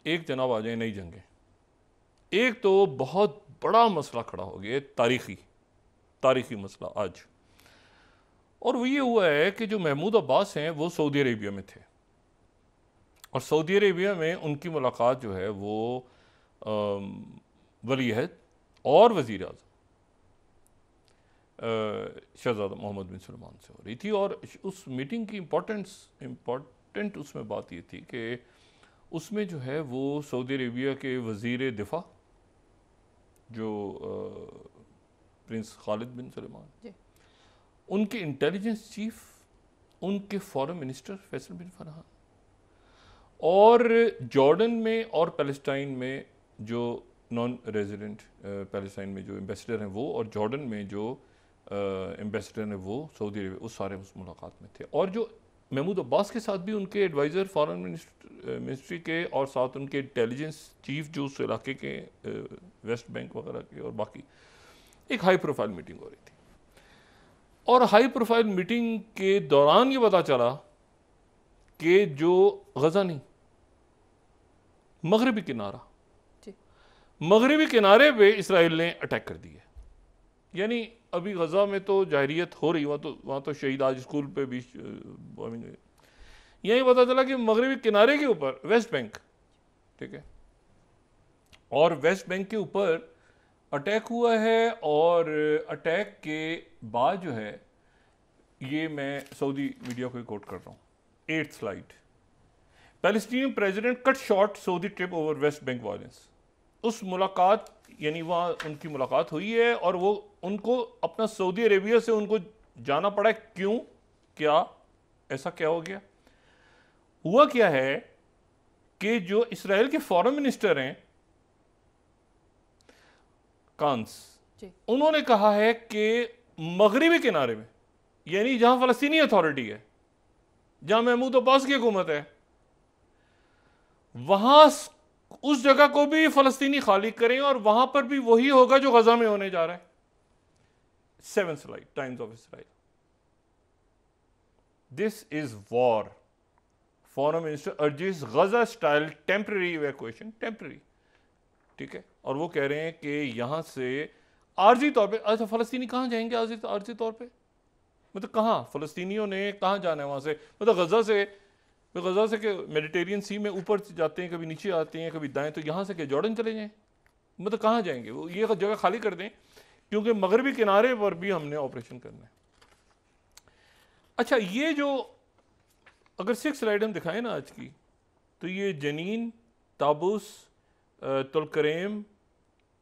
एक जनाब आ जाए नई जंगें। एक तो बहुत बड़ा मसला खड़ा हो गया, तारीखी मसला आज, और वो ये हुआ है कि जो महमूद अब्बास हैं वो सऊदी अरेबिया में थे, और सऊदी अरेबिया में उनकी मुलाकात जो है वो वली अहद और वज़ीर आज़म शहज़ादा मोहम्मद बिन सलमान से हो रही थी। और उस मीटिंग की इम्पॉर्टेंट उसमें बात ये थी कि उसमें जो है वो सऊदी अरेबिया के वज़ीर दिफा जो प्रिंस खालिद बिन सलमान, उनके इंटेलिजेंस चीफ, उनके फॉरेन मिनिस्टर फैसल बिन फरहान, और जॉर्डन में और पैलेस्टाइन में जो नॉन रेजिडेंट पैलेस्टाइन में जो एम्बेसडर हैं वो, और जॉर्डन में जो एम्बेसडर हैं वो सऊदी अरेबिया, वो सारे उस मुलाकात में थे। और जो महमूद अब्बास के साथ भी उनके एडवाइज़र फॉरेन मिनिस्ट्री के, और साथ उनके इंटेलिजेंस चीफ जो उस इलाके के वेस्ट बैंक वगैरह के, और बाकी एक हाई प्रोफाइल मीटिंग हो रही थी। और हाई प्रोफाइल मीटिंग के दौरान ये पता चला कि जो गजा नहीं, मगरबी किनारा, मगरबी किनारे पे इसराइल ने अटैक कर दिया। यानी अभी गजा में तो जाहिरियत हो रही, वहाँ तो शहीद आज स्कूल पे भी बॉम्बिंग हुई। यही पता चला कि मगरबी किनारे के ऊपर वेस्ट बैंक, ठीक है, और वेस्ट बैंक के ऊपर अटैक हुआ है। और अटैक के बाद जो है, ये मैं सऊदी मीडिया को कोट कर रहा हूँ, 8th slide, Palestinian president cut short Saudi trip over West Bank violence. उस मुलाकात, यानी वहाँ उनकी मुलाकात हुई है और वो उनको अपना सऊदी अरेबिया से उनको जाना पड़ा। क्यों, क्या ऐसा क्या हो गया? हुआ क्या है कि जो इसराइल के फॉरेन मिनिस्टर हैं कांस, उन्होंने कहा है कि मगरिबी किनारे में, यानी जहां फलस्तीनी अथॉरिटी है, जहां महमूद अब्बास की हुकूमत है, वहां उस जगह को भी फलस्तीनी खाली करें और वहां पर भी वही होगा जो गजा में होने जा रहा है। 7th slide, times of Israel. This is war. Foreign minister urges Gaza style temporary evacuation, temporary, ठीक है। और वो कह रहे हैं कि यहां से आर्जी तौर पे, अच्छा फलस्तीनी कहां जाएंगे आर्जी तौर पे? मतलब कहां फलस्तीनियों ने कहां जाना है वहां से? मतलब गजा से के मेडिटेरियन सी में ऊपर जाते हैं, कभी नीचे आते हैं, कभी दाएं, तो यहां से के जॉर्डन चले जाएं? मतलब कहां जाएंगे वो? ये जगह खाली कर दें, क्योंकि मगरबी किनारे पर भी हमने ऑपरेशन करना है। अच्छा, ये जो अगर 6 स्लाइड हम दिखाएं ना आज की, तो ये जनीन, ताबूस, तुलकरेम,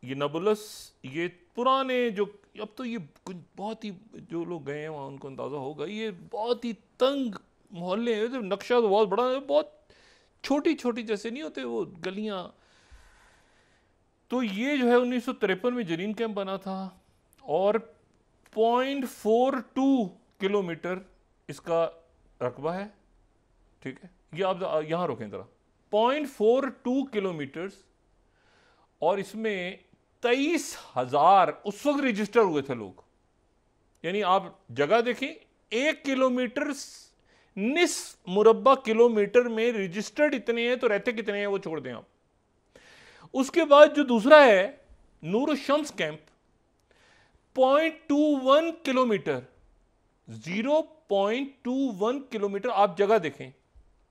ये नबुलस, ये पुराने जो, अब तो ये कुछ बहुत ही, जो लोग गए हैं वहाँ उनको अंदाज़ा होगा, ये बहुत ही तंग मोहल्ले हैं। तो नक्शा तो बहुत बड़ा है, बहुत छोटी छोटी जैसे नहीं होते वो गलियाँ। तो ये जो है 1953 में जनीन कैंप बना था, और 0.42 किलोमीटर इसका रकबा है, ठीक है। ये आप यहाँ रोकें ज़रा, 0.42 किलोमीटर्स, और इसमें 23,000 उस वक्त रजिस्टर हुए थे लोग। यानी आप जगह देखें, 1 किलोमीटर निस मुरब्बा किलोमीटर में रजिस्टर्ड इतने हैं, तो रहते कितने हैं वो छोड़ दें आप। उसके बाद जो दूसरा है नूर शम्स कैंप, 0.21 किलोमीटर, 0.21 किलोमीटर आप जगह देखें,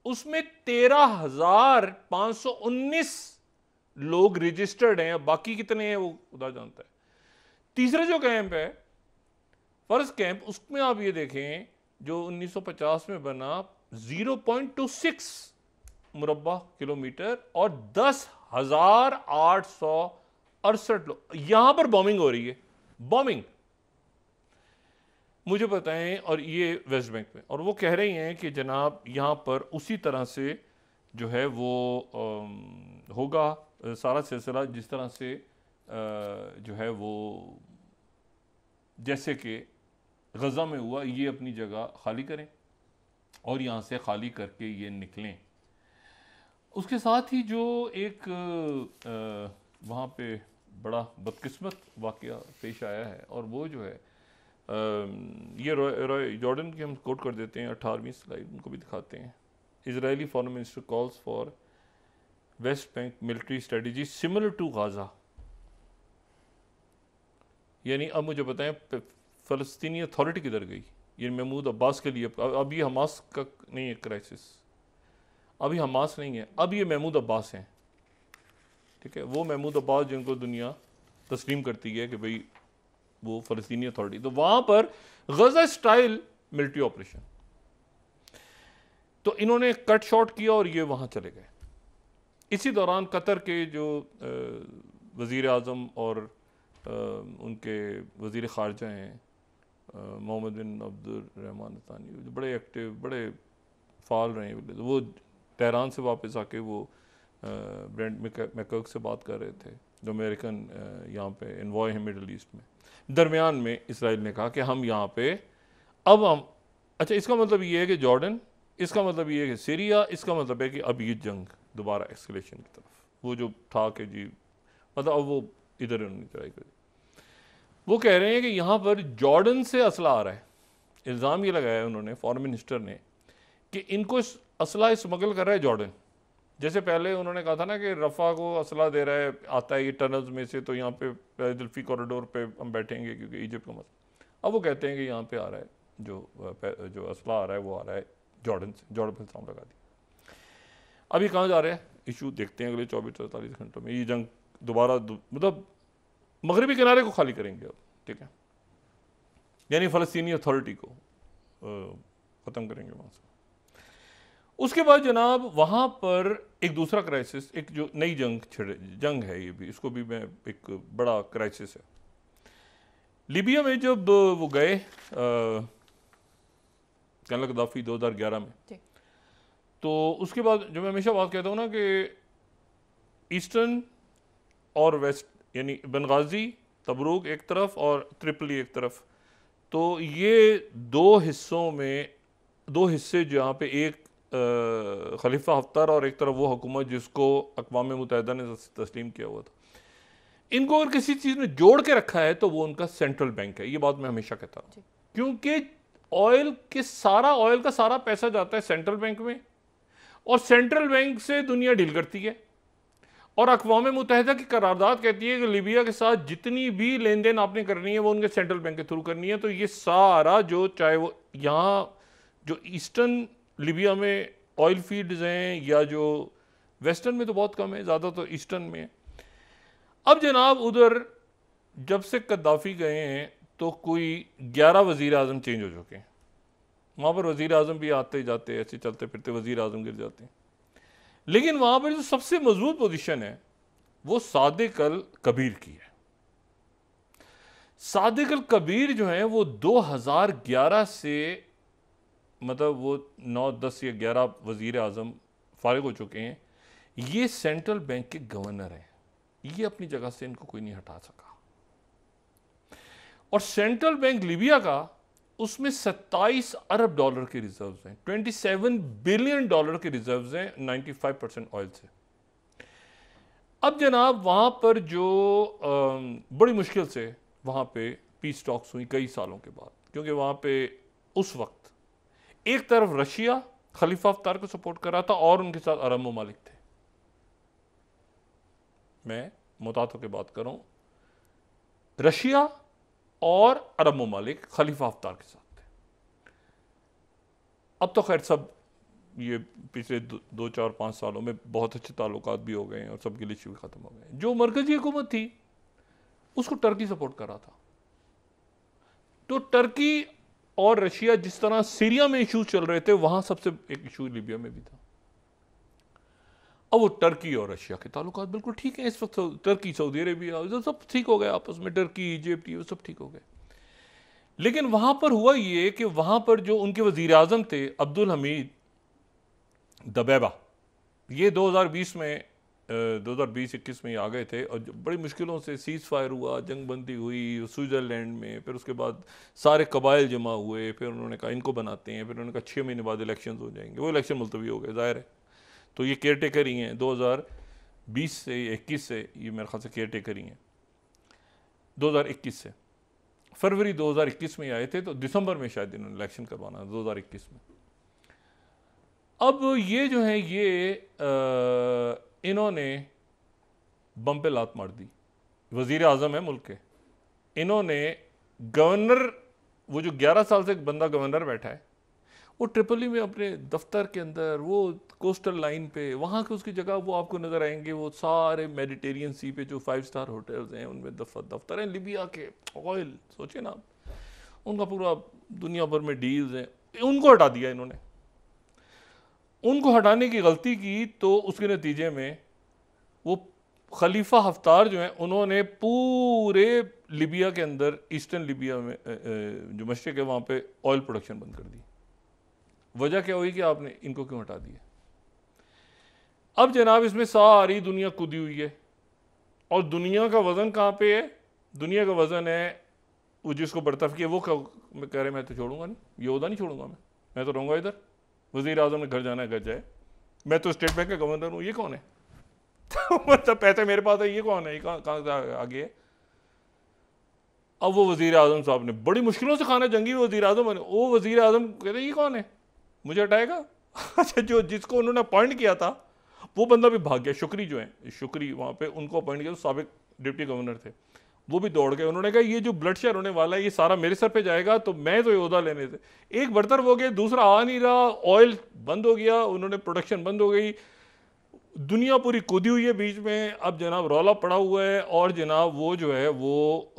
उसमें 13,519 लोग रजिस्टर्ड हैं। बाकी कितने हैं वो खुदा जानता है। तीसरा जो कैंप है फर्ज कैंप, उसमें आप ये देखें जो 1950 में बना, 0.26 मुरब्बा किलोमीटर, और 10,868 लोग। यहां पर बॉम्बिंग हो रही है, बॉम्बिंग, मुझे बताएं। और ये वेस्ट बैंक में, और वो कह रही हैं कि जनाब यहां पर उसी तरह से जो है वो होगा सारा सिलसिला, जिस तरह से जो है वो जैसे कि गजा में हुआ। ये अपनी जगह खाली करें और यहाँ से खाली करके ये निकलें। उसके साथ ही जो एक वहाँ पे बड़ा बदकिस्मत वाक़या पेश आया है, और वो जो है ये रॉय जॉर्डन की हम कोट कर देते हैं, 18वीं स्लाइड उनको भी दिखाते हैं। Israeli foreign minister calls for West Bank military strategy similar to Gaza. यानी अब मुझे बताएं फ़लस्तीनी अथॉरिटी किधर गई? ये महमूद अब्बास के लिए अब ये हमास का नहीं है क्राइसिस, अभी हमास नहीं है, अब ये महमूद अब्बास हैं। ठीक है, वो महमूद अब्बास जिनको दुनिया तस्लीम करती है कि भाई वो फ़लस्तीनी अथॉरिटी, तो वहाँ पर गजा स्टाइल मिलिट्री ऑपरेशन, तो इन्होंने कट शॉट किया और ये वहाँ चले गए। इसी दौरान कतर के जो वज़ीर आज़म और उनके वज़ीर ख़ारजा हैं मोहम्मद बिन अब्दुर्रहमान तानी, बड़े एक्टिव, बड़े फ़ाल रहे हैं, वो तेहरान से वापस आके वो ब्रेंट मैकर्क से बात कर रहे थे, जो अमेरिकन यहाँ पे इन्वॉय है मिडल ईस्ट में। दरमियान में इसराइल ने कहा कि हम यहाँ पे अब हम, अच्छा इसका मतलब ये है कि जॉर्डन, इसका मतलब ये है कि सीरिया, इसका मतलब है कि अब ये जंग दोबारा एस्केलेशन की तरफ, वो जो था कि जी मतलब अब वो इधर उन्होंने ट्राई करी। वो कह रहे हैं कि यहाँ पर जॉर्डन से असला आ रहा है। इल्ज़ाम ये लगाया उन्होंने, फॉरेन मिनिस्टर ने, कि इनको असला स्मगल कर रहा है जॉर्डन। जैसे पहले उन्होंने कहा था ना कि रफ़ा को असला दे रहा है, आता है ये टनल्स में से, तो यहाँ पे फिलाडेल्फी कॉरिडोर पे हम बैठेंगे क्योंकि इजिप्ट का मसला। अब वो कहते हैं कि यहाँ पे आ रहा है जो असला आ रहा है वो आ रहा है जॉर्डन से, जॉर्डन पर इल्ज़ाम लगा दिया। अभी कहाँ जा रहे हैं इशू, देखते हैं अगले 24-48 घंटों में। ये जंग दोबारा मतलब मगरबी किनारे को खाली करेंगे अब, ठीक है, यानी फ़लस्तीनी अथॉरिटी को ख़त्म करेंगे वहाँ से। उसके बाद जनाब वहाँ पर एक दूसरा क्राइसिस, एक जो नई जंग है, ये भी, इसको भी मैं एक बड़ा क्राइसिस है। लीबिया में जब वो गए जनरल गद्दाफी 2011 में, तो उसके बाद जो मैं हमेशा बात कहता हूँ ना कि ईस्टर्न और वेस्ट, यानी बंगाजी, तबरूक एक तरफ और त्रिपली एक तरफ, तो ये दो हिस्सों में, दो हिस्से जहाँ पे एक खलीफा हफ्तार और एक तरफ वो हुकूमत जिसको अक़वाम मुत्तहिदा ने तस्लीम किया हुआ था, इनको अगर किसी चीज़ ने जोड़ के रखा है तो वो उनका सेंट्रल बैंक है। ये बात मैं हमेशा कहता हूँ, क्योंकि ऑयल का सारा पैसा जाता है सेंट्रल बैंक में, और सेंट्रल बैंक से दुनिया डील करती है, और अक़वाम मुत्तहिदा की करारदाद कहती है कि लीबिया के साथ जितनी भी लेन देन आपने करनी है वो उनके सेंट्रल बैंक के थ्रू करनी है। तो ये सारा जो, चाहे वो यहाँ जो ईस्टर्न लीबिया में ऑयल फील्ड्स हैं, या जो वेस्टर्न में तो बहुत कम है, ज़्यादा तो ईस्टर्न में है। अब जनाब उधर जब से कद्दाफी गए हैं तो कोई 11 वज़ीर आज़म चेंज हो चुके हैं। वहाँ पर वज़ीर आज़म भी आते जाते, ऐसे चलते फिरते वज़ीर आज़म गिर जाते हैं। लेकिन वहाँ पर जो सबसे मजबूत पोजीशन है वो सादिक अल कबीर की है। सादिक अल कबीर जो है वो 2011 से, मतलब वो 9, 10 या 11 वज़ीर आज़म फारिग हो चुके हैं। ये सेंट्रल बैंक के गवर्नर हैं, ये अपनी जगह से इनको कोई नहीं हटा सका। और सेंट्रल बैंक लीबिया का, उसमें 27 अरब डॉलर के रिजर्व्स हैं, 27 बिलियन डॉलर के रिजर्व्स हैं, 95% ऑयल से। अब जनाब वहाँ पर जो बड़ी मुश्किल से वहाँ पे पीस टॉक्स हुई कई सालों के बाद, क्योंकि वहाँ पे उस वक्त एक तरफ रशिया खलीफा हफ्तार को सपोर्ट कर रहा था और उनके साथ अरब ममालिक थे। मैं मुताद होकर बात कर रहा हूँ, रशिया और अरब ममालिक खलीफा हफ्तार के साथ थे। अब तो खैर सब ये पिछले 2-4-5 सालों में बहुत अच्छे ताल्लुकात भी हो गए हैं और सब गिलिश भी ख़त्म हो गए। जो मरकजी हुकूमत थी उसको टर्की सपोर्ट कर रहा था। तो टर्की और रशिया, जिस तरह सीरिया में इशू चल रहे थे, वहां सबसे एक इशू लीबिया में भी था। अब वो टर्की और रशिया के ताल्लुकात बिल्कुल ठीक है इस वक्त, टर्की सऊदी अरेबिया सब ठीक हो गए आपस में, टर्की इजिप्ट ये सब ठीक हो गए। लेकिन वहां पर हुआ ये कि वहां पर जो उनके वजीर आजम थे अब्दुल हमीद दबैबा, ये 2020 में 2020-21 में आ गए थे, और बड़ी मुश्किलों से सीज़ फायर हुआ, जंग बंदी हुई स्विट्ज़रलैंड में, फिर उसके बाद सारे कबाइल जमा हुए, फिर उन्होंने कहा इनको बनाते हैं, फिर उन्होंने कहा 6 महीने बाद इलेक्शन हो जाएंगे, वो इलेक्शन मुलतवी हो गए, ज़ाहिर है। तो ये केयर टेकर ही हैं 2020 से 21 से, ये मेरे ख्याल से केयर टेकर ही हैं 2021 से। फरवरी 2021 में आए थे, तो दिसंबर में शायद इन्होंने इलेक्शन करवाना 2021 में। अब ये जो है ये इन्होंने बम पे लात मार दी। वजीर आजम है मुल्क के, इन्होंने गवर्नर, वो जो 11 साल से एक बंदा गवर्नर बैठा है, वो ट्रिपली में अपने दफ्तर के अंदर, वो कोस्टल लाइन पे, वहाँ के उसकी जगह वो आपको नज़र आएंगे, वो सारे मेडिटेरियन सी पे जो 5 स्टार होटल्स हैं उनमें दफ्तर हैं लिबिया के। ऑयल, सोचे ना आप, उनका पूरा दुनिया भर में डील्स हैं। उनको हटा दिया इन्होंने। उनको हटाने की गलती की तो उसके नतीजे में वो खलीफा हफ्तार जो हैं, उन्होंने पूरे लिबिया के अंदर, ईस्टर्न लिबिया में जो मशरक़ है, वहाँ पे ऑयल प्रोडक्शन बंद कर दी। वजह क्या हुई कि आपने इनको क्यों हटा दिया? अब जनाब इसमें सारी दुनिया कूदी हुई है, और दुनिया का वज़न कहाँ पे है? दुनिया का वज़न है वो जिसको बरतरफ किया, वो कह रहे मैं तो छोड़ूंगा नहीं, ये ओहदा नहीं छोड़ूंगा, मैं तो रहूँगा इधर। वज़ीर आज़म ने घर जाना है घर जाए, मैं तो स्टेट बैंक का गवर्नर हूँ, ये कौन है? मतलब पैसे मेरे पास है, ये कौन है? ये कहाँ से आगे है? अब वो वज़ीर आज़म साहब ने बड़ी मुश्किलों से खाना जंगी वज़ीर आज़म बने, वो वज़ीर आज़म कहते ये कौन है, मुझे हटाएगा? अच्छा, जो जिसको उन्होंने अपॉइंट किया था वो बंदा भी भाग गया। शुक्री जो है, शुक्री वहाँ पे उनको अपॉइंट किया, तो साबिक डिप्टी गवर्नर थे, वो भी दौड़ गए। उन्होंने कहा ये जो ब्लड शेयर होने वाला है ये सारा मेरे सर पे जाएगा, तो मैं तो ये ओहदा लेने से। एक बरतर हो गए, दूसरा आ नहीं रहा, ऑयल बंद हो गया, उन्होंने प्रोडक्शन बंद हो गई, दुनिया पूरी कूदी हुई है बीच में। अब जनाब रौला पड़ा हुआ है, और जनाब वो जो है वो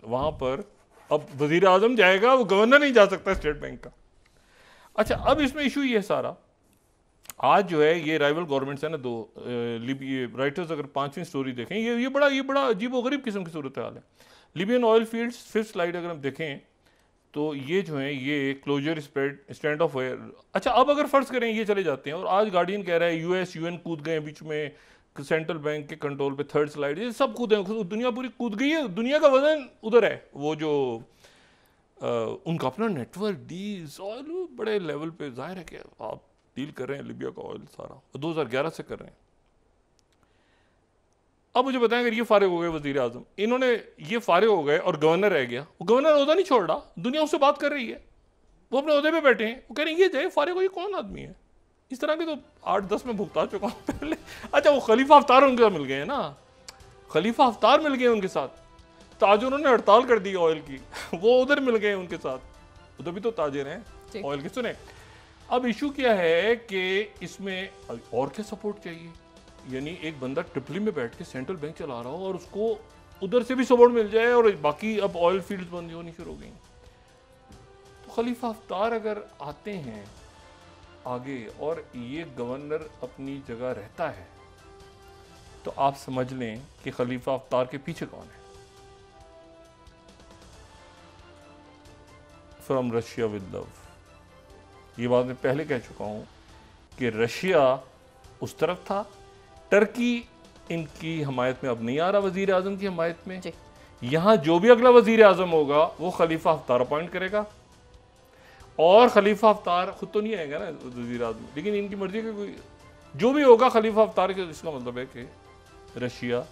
वहाँ पर अब वज़ीर आज़म जाएगा, वो गवर्नर नहीं जा सकता स्टेट बैंक का। अच्छा, अब इसमें इशू ये सारा, आज जो है ये राइवल गवर्नमेंट्स है ना दो, राइटर्स अगर 5वीं स्टोरी देखें, ये बड़ा अजीब व गरीब किस्म की सूरत हाल है। Libyan oil fields, 5th slide अगर हम देखें तो ये जो है ये closer spread stand off where. अच्छा, अब अगर फर्ज करें ये चले जाते हैं, और आज गार्डियन कह रहा है यूएस यूएन कूद गए बीच में, सेंट्रल बैंक के कंट्रोल पे 3rd स्लाइड, ये सब कूदे, दुनिया पूरी कूद गई है, दुनिया का वजन उधर है। वो जो उनका अपना नेटवर्क, डील्स, ऑयल बड़े लेवल पे, जाहिर है कि आप डील कर रहे हैं लिबिया का ऑयल सारा, 2011 से कर रहे हैं। अब मुझे बताएं, अगर ये फारिग हो गए वजीर आजम, इन्होंने ये फारिग हो गए और गवर्नर रह गया, वो गवर्नर ओहदा नहीं छोड़ रहा, दुनिया उससे बात कर रही है, वो अपने ओहदे पे बैठे हैं, वो कह रहे हैं ये जाए फारिग हो, ये कौन आदमी है? इस तरह के तो 8-10 में भुगता चुका हूँ पहले। अच्छा, वो खलीफा हफ्तार उनके साथ मिल गए हैं ना, खलीफा हफ्तार मिल गए उनके साथ, ताज उन्होंने हड़ताल कर दी ऑयल की, वो उधर मिल गए उनके साथ, उधर भी तो ताजिर हैं ऑयल के। सुने, अब इशू क्या है कि इसमें और क्या सपोर्ट चाहिए? यानी एक बंदा ट्रिपली में बैठ के सेंट्रल बैंक चला रहा हो और उसको उधर से भी सपोर्ट मिल जाए, और बाकी अब ऑयल फील्ड्स बंद होनी शुरू हो गई। तो खलीफा हफ्तार अगर आते हैं आगे और ये गवर्नर अपनी जगह रहता है, तो आप समझ लें कि खलीफा हफ्तार के पीछे कौन है। फ्रॉम रशिया विद लव, ये बात मैं पहले कह चुका हूं कि रशिया उस तरफ था, टर्की इनकी हमायत में अब नहीं आ रहा, वजीर आजम की हमायत में। यहां जो भी अगला वजीर आजम होगा वो खलीफा हफ्तार अपॉइंट करेगा, और खलीफा हफ्तार खुद तो नहीं आएगा ना वजीर आजम, लेकिन इनकी मर्जी का कोई जो भी होगा खलीफा हफ्तार के, इसका मतलब है कि रशिया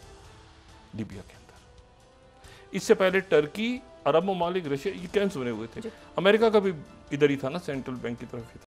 लीबिया के अंदर। इससे पहले टर्की, अरब ममालिक, रशिया, ये कैंप्स बने हुए थे। अमेरिका का भी इधर ही था ना, सेंट्रल बैंक की तरफ ही था।